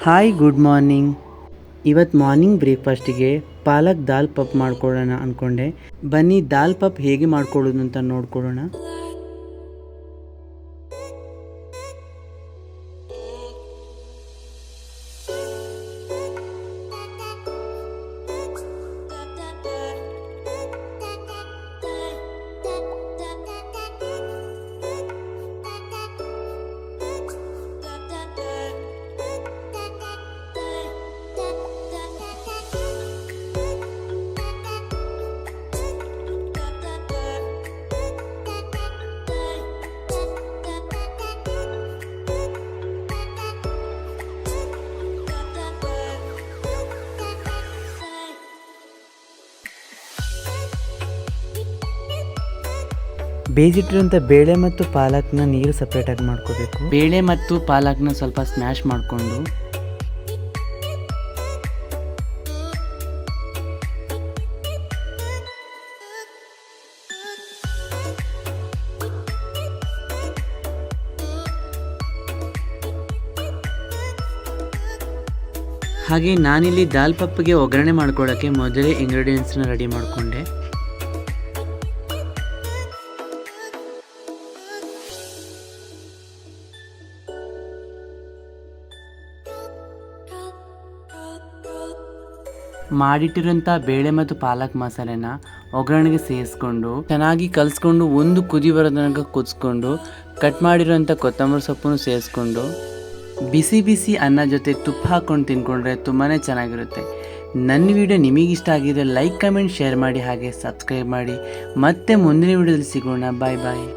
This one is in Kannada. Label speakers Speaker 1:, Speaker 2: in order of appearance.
Speaker 1: Hi good morning. ಇವತ್ತು ಮಾರ್ನಿಂಗ್ ಬ್ರೇಕ್ಫಾಸ್ಟಿಗೆ ಪಾಲಕ್ ದಾಲ್ ಪಪ್ ಮಾಡ್ಕೊಳ್ಳೋಣ ಅಂದ್ಕೊಂಡೆ. ಬನ್ನಿ ದಾಲ್ ಪಪ್ ಹೇಗೆ ಮಾಡ್ಕೊಳ್ಳೋದು ಅಂತ ನೋಡ್ಕೊಳ್ಳೋಣ. ಬೇಯಿಸಿಟ್ಟಿರುವಂಥ ಬೇಳೆ ಮತ್ತು ಪಾಲಕ್ನ ನೀರು ಸಪ್ರೇಟಾಗಿ ಮಾಡ್ಕೋಬೇಕು. ಬೇಳೆ ಮತ್ತು ಪಾಲಕ್ನ ಸ್ವಲ್ಪ ಸ್ಮ್ಯಾಶ್ ಮಾಡಿಕೊಂಡು ಹಾಗೆ ನಾನಿಲ್ಲಿ ದಾಲ್ ಪಪ್ಪಿಗೆ ಒಗ್ಗರಣೆ ಮಾಡ್ಕೊಳ್ಳೋಕ್ಕೆ ಮೊದಲೇ ಇಂಗ್ರೀಡಿಯೆಂಟ್ಸ್ನ ರೆಡಿ ಮಾಡಿಕೊಂಡೆ. ಮಾಡಿಟ್ಟಿರೋಂಥ ಬೇಳೆ ಮತ್ತು ಪಾಲಕ್ ಮಸಾಲೆನ ಒಗ್ಗರಣೆಗೆ ಸೇರಿಸ್ಕೊಂಡು ಚೆನ್ನಾಗಿ ಕಲಿಸ್ಕೊಂಡು ಒಂದು ಕುದಿ ಬರೋ ತನಕ ಕುದಿಸ್ಕೊಂಡು ಕಟ್ ಮಾಡಿರೋಂಥ ಕೊತ್ತಂಬರಿ ಸೊಪ್ಪನ್ನು ಸೇರಿಸ್ಕೊಂಡು ಬಿಸಿ ಬಿಸಿ ಅನ್ನ ಜೊತೆ ತುಪ್ಪ ಹಾಕ್ಕೊಂಡು ತಿನ್ಕೊಂಡ್ರೆ ತುಂಬಾ ಚೆನ್ನಾಗಿರುತ್ತೆ. ನನ್ನ ವಿಡಿಯೋ ನಿಮಗಿಷ್ಟ ಆಗಿದೆ ಲೈಕ್ ಕಮೆಂಟ್ ಶೇರ್ ಮಾಡಿ ಹಾಗೆ ಸಬ್ಸ್ಕ್ರೈಬ್ ಮಾಡಿ. ಮತ್ತೆ ಮುಂದಿನ ವಿಡಿಯೋದಲ್ಲಿ ಸಿಗೋಣ. ಬಾಯ್ ಬಾಯ್.